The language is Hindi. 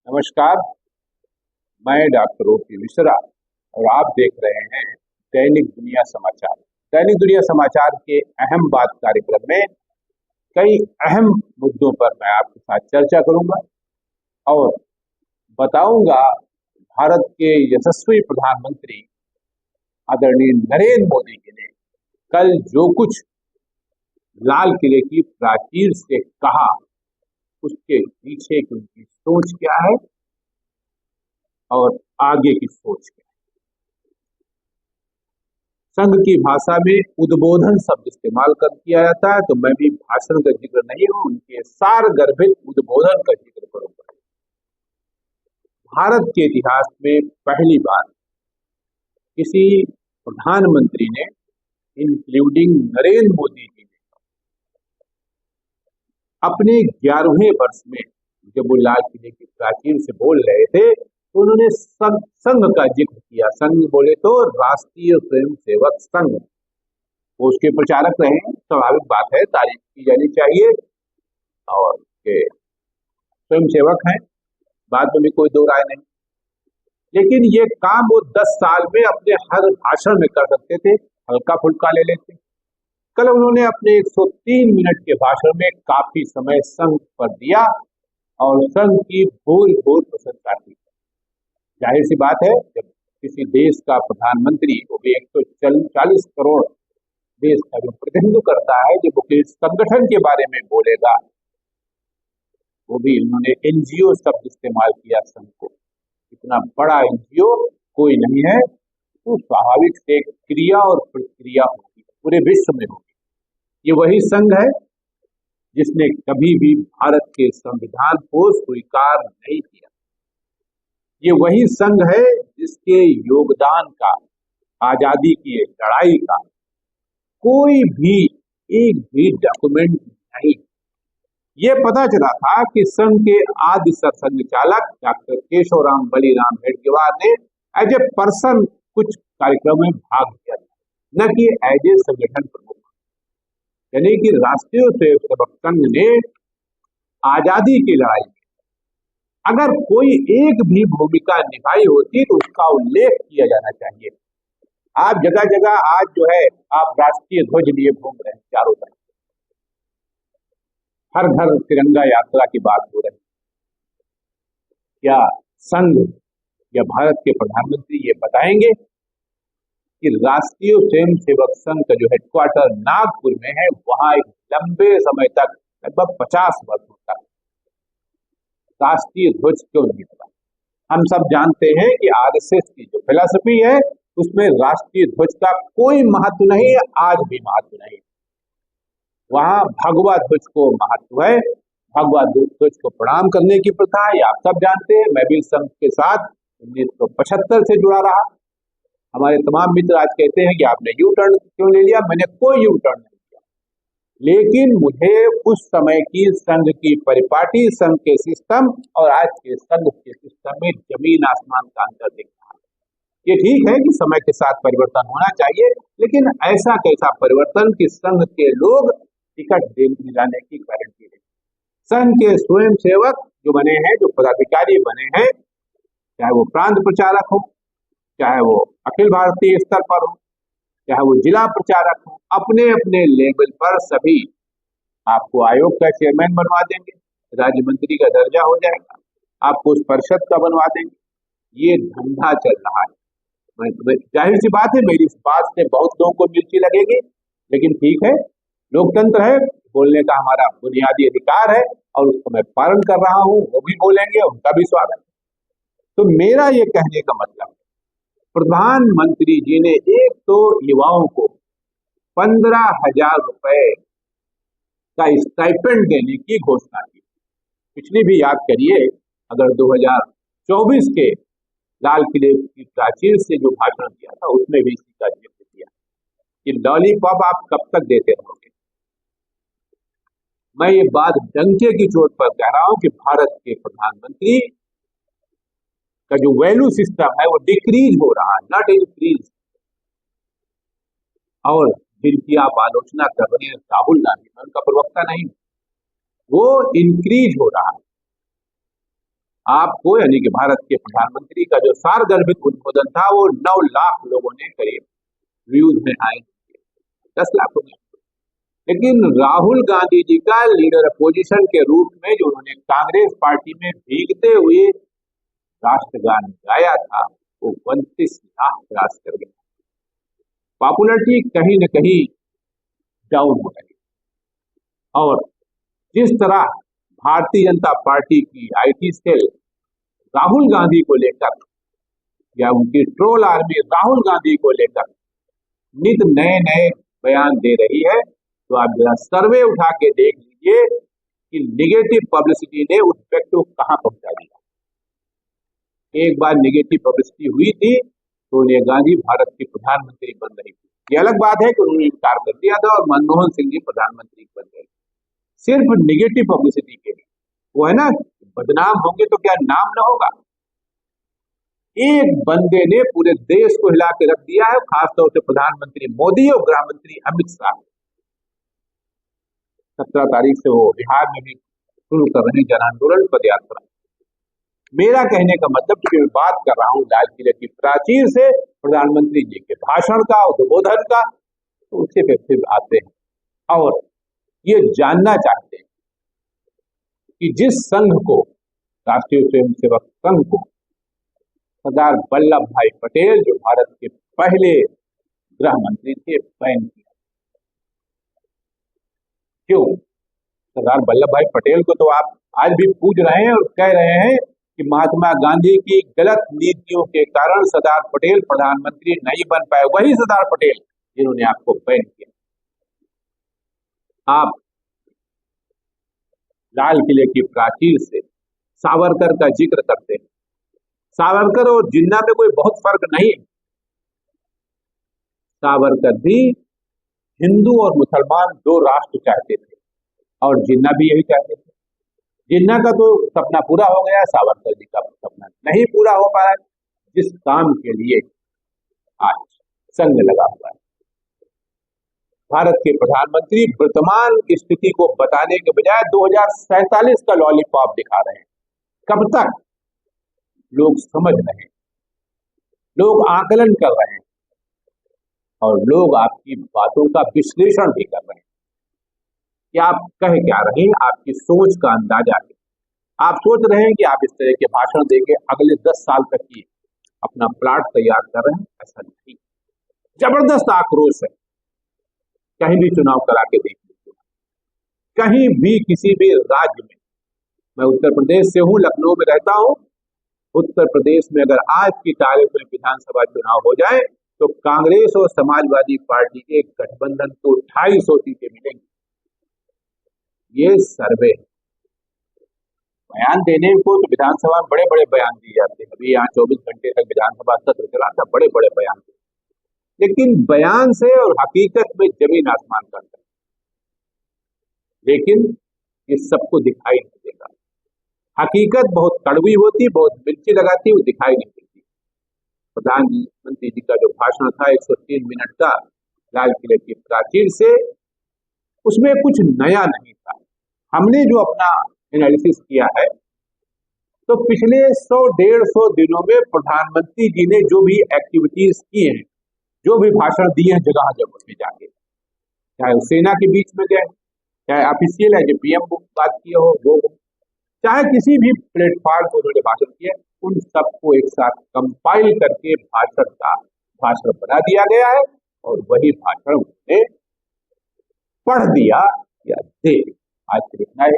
नमस्कार। मैं डॉक्टर ओपी मिश्रा और आप देख रहे हैं दैनिक दुनिया समाचार। दैनिक दुनिया समाचार के अहम बात कार्यक्रम में कई अहम मुद्दों पर मैं आपके साथ चर्चा करूंगा और बताऊंगा भारत के यशस्वी प्रधानमंत्री आदरणीय नरेंद्र मोदी जी ने कल जो कुछ लाल किले की प्राचीर से कहा, उसके पीछे की उनकी सोच क्या है और आगे की सोच क्या है। संघ की भाषा में उद्बोधन शब्द इस्तेमाल कर किया जाता है, तो मैं भी भाषण का जिक्र नहीं हूं, उनके सार गर्भित उद्बोधन का जिक्र करूंगा। भारत के इतिहास में पहली बार किसी प्रधानमंत्री ने, इंक्लूडिंग नरेंद्र मोदी जी ने, अपने 11वें वर्ष में जब वो लाल किले की प्राचीर से बोल रहे थे तो उन्होंने संघ का जिक्र किया। संघ बोले तो राष्ट्रीय स्वयंसेवक संघ, वो उसके प्रचारक रहे, स्वाभाविक बात है, तारीफ की जानी चाहिए और के स्वयंसेवक हैं, बात में भी कोई दो राय नहीं। लेकिन ये काम वो 10 साल में अपने हर भाषण में कर सकते थे, हल्का फुल्का ले लेते। कल उन्होंने अपने 103 मिनट के भाषण में काफी समय संघ पर दिया और संघ की भूल प्रशंसा की। जाहिर सी बात है, जब किसी देश का प्रधानमंत्री, वो भी 140 करोड़ देश का जो प्रतिनिधित्व करता है, जब वो किसी संगठन के बारे में बोलेगा, वो भी उन्होंने एनजीओ शब्द इस्तेमाल किया। संघ को इतना बड़ा एनजीओ कोई नहीं है, तो स्वाभाविक से क्रिया और प्रतिक्रिया होगी, पूरे विश्व में होगी। ये वही संघ है जिसने कभी भी भारत के संविधान को स्वीकार नहीं किया। ये वही संघ है जिसके योगदान का, आजादी की लड़ाई का कोई भी एक भी डॉक्यूमेंट नहीं। ये पता चला था कि संघ के आदि सरसंघ चालक डॉक्टर केशवराम बलिराम हेडगेवार ने एज ए पर्सन कुछ कार्यक्रम में भाग लिया था, न कि एज ए संगठन प्रमुख। यानी कि राष्ट्रीय स्वयंसेवक संघ ने आजादी की लड़ाई में अगर कोई एक भी भूमिका निभाई होती तो उसका उल्लेख किया जाना चाहिए। आप जगह जगह आज जो है, आप राष्ट्रीय ध्वज लिए घूम रहे हैं चारों तरफ, हर घर तिरंगा यात्रा की बात हो रही है। क्या संघ या भारत के प्रधानमंत्री ये बताएंगे कि राष्ट्रीय स्वयंसेवक संघ का जो हेडक्वार्टर नागपुर में है, वहां एक लंबे समय तक, लगभग 50 वर्षों तक राष्ट्रीय ध्वज क्यों नहीं लगा? हम सब जानते हैं कि आरएसएस की जो फिलॉसफी है, उसमें राष्ट्रीय ध्वज का कोई महत्व नहीं है, आज भी महत्व नहीं। वहां भगवा ध्वज को महत्व है, भगवा ध्वज को प्रणाम करने की प्रथा है, आप सब जानते हैं। मैं भी संघ के साथ 1975 से जुड़ा रहा। हमारे तमाम मित्र आज कहते हैं कि आपने यू टर्न क्यों ले लिया? मैंने कोई यू टर्न नहीं किया, लेकिन मुझे उस समय की संघ की परिपाटी, संघ के सिस्टम और आज के संघ के सिस्टम में जमीन आसमान का अंतर दिख रहा है। ये ठीक है कि समय के साथ परिवर्तन होना चाहिए, लेकिन ऐसा कैसा परिवर्तन कि संघ के लोग टिकट दिलाने की गारंटी नहीं। संघ के स्वयंसेवक जो बने हैं, जो पदाधिकारी बने हैं, चाहे वो प्रांत प्रचारक हो, चाहे वो अखिल भारतीय स्तर पर हो, चाहे वो जिला प्रचारक हो, अपने अपने लेवल पर सभी आपको आयोग का चेयरमैन बनवा देंगे, राज्य मंत्री का दर्जा हो जाएगा, आपको उस परिषद का बनवा देंगे। ये धंधा चल रहा है। जाहिर सी बात है, मेरी इस बात से बहुत लोगों को मिर्ची लगेगी, लेकिन ठीक है, लोकतंत्र है, बोलने का हमारा बुनियादी अधिकार है और उसको मैं पालन कर रहा हूं। वो भी बोलेंगे, उनका भी स्वागत। तो मेरा ये कहने का मतलब, प्रधानमंत्री जी ने एक तो युवाओं को 15,000 रुपए का स्टाइपेंड देने की घोषणा की। पिछली भी याद करिए, अगर 2024 के लाल किले की प्राचीर से जो भाषण दिया था, उसमें भी इसी का जिक्र किया कि लॉलीपॉप आप कब तक देते रहोगे। मैं ये बात डंके की चोट पर कह रहा हूं कि भारत के प्रधानमंत्री का जो वैल्यू सिस्टम है वो डिक्रीज हो रहा है, नॉट इंक्रीज। और जिनकी आप आलोचना कर रहे हैं, राहुल गांधी, मैं उनका प्रवक्ता नहीं, वो इंक्रीज हो रहा है। आपको यानी कि भारत के प्रधानमंत्री का जो सारगर्भित उद्बोधन था वो 9 लाख लोगों ने करीब व्यूज में आए, 10 लाख होने। लेकिन राहुल गांधी जी का लीडर अपोजिशन के रूप में जो उन्होंने कांग्रेस पार्टी में भीगते हुए राष्ट्रगान गाया था वो 32 लाख क्रॉस कर गया। पॉपुलरिटी कहीं न कहीं डाउन हो रही। और जिस तरह भारतीय जनता पार्टी की आईटी सेल राहुल गांधी को लेकर या उनकी ट्रोल आर्मी राहुल गांधी को लेकर नित नए नए बयान दे रही है, तो आप जरा सर्वे उठा के देख लीजिए कि निगेटिव पब्लिसिटी ने उस व्यक्ति को कहां पहुंचा दिया। एक बार निगेटिव पब्लिसिटी हुई थी तो सोनिया गांधी भारत की प्रधानमंत्री बन रही थी। ये अलग बात है कि उन्होंने इनकार कर दिया था और मनमोहन सिंह जी प्रधानमंत्री बन गए, सिर्फ निगेटिव पब्लिसिटी के लिए। वो है ना, बदनाम होंगे तो क्या नाम न होगा। एक बंदे ने पूरे देश को हिला के रख दिया है, खासतौर से प्रधानमंत्री मोदी और गृह मंत्री अमित शाह। 17 तारीख से वो बिहार में भी शुरू कर रहे हैं जन आंदोलन पद यात्रा। मेरा कहने का मतलब कि मैं बात कर रहा हूं लाल किले की प्राचीर से प्रधानमंत्री जी के भाषण का, उद्बोधन का, तो उससे फिर आते हैं और ये जानना चाहते हैं कि जिस संघ को, राष्ट्रीय स्वयंसेवक संघ को सरदार वल्लभ भाई पटेल जो भारत के पहले गृह मंत्री थे बैन किया। क्यों? सरदार वल्लभ भाई पटेल को तो आप आज भी पूज रहे हैं और कह रहे हैं कि महात्मा गांधी की गलत नीतियों के कारण सरदार पटेल प्रधानमंत्री नहीं बन पाए, वही सरदार पटेल जिन्होंने आपको बैन किया। आप लाल किले की प्राचीर से सावरकर का जिक्र करते हैं। सावरकर और जिन्ना में कोई बहुत फर्क नहीं है। सावरकर भी हिंदू और मुसलमान 2 राष्ट्र चाहते थे और जिन्ना भी यही चाहते थे। जिन्ना का तो सपना पूरा हो गया, सावरकर जी का सपना नहीं पूरा हो पाया। जिस काम के लिए आज संघ लगा हुआ है, भारत के प्रधानमंत्री वर्तमान स्थिति को बताने के बजाय 2047 का लॉलीपॉप दिखा रहे हैं। कब तक? लोग समझ रहे हैं, लोग आकलन कर रहे हैं और लोग आपकी बातों का विश्लेषण भी कर रहे हैं कि आप कह क्या रहे हैं, आपकी सोच का अंदाजा है। आप सोच रहे हैं कि आप इस तरह के भाषण देके अगले 10 साल तक की अपना प्लाट तैयार कर रहे हैं। ऐसा नहीं, जबरदस्त आक्रोश है। कहीं भी चुनाव करा के देख लीजिए, कहीं भी किसी भी राज्य में। मैं उत्तर प्रदेश से हूं, लखनऊ में रहता हूं। उत्तर प्रदेश में अगर आज की तारीख में विधानसभा चुनाव हो जाए तो कांग्रेस और समाजवादी पार्टी के गठबंधन को 250 सीटें मिलेंगी। ये सर्वे बयान देने को तो विधानसभा में बड़े बड़े बयान दिए जाते हैं। अभी यहाँ 24 घंटे तक विधानसभा सत्र चला था, बड़े बड़े बयान थे, लेकिन बयान से और हकीकत में जमीन आसमान का अंतर। लेकिन ये सबको दिखाई नहीं देगा। हकीकत बहुत कड़वी होती, बहुत मिर्ची लगाती, वो दिखाई नहीं देती। प्रधानमंत्री जी का जो भाषण था 103 मिनट का लाल किले की प्राचीर से, उसमें कुछ नया नहीं था। हमने जो अपना एनालिसिस किया है तो पिछले 100-150 दिनों में प्रधानमंत्री जी ने जो भी एक्टिविटीज की हैं, जो भी भाषण दिए हैं जगह जगह पे जाके, चाहे सेना के बीच में गए, चाहे ऑफिशियल है जो पीएम बात किए हो वो, चाहे किसी भी प्लेटफॉर्म पर उन्होंने भाषण किया, उन सबको एक साथ कंपाइल करके भाषण बना दिया गया है और वही भाषण उन्होंने पढ़ दिया या दे। आज से इतना है।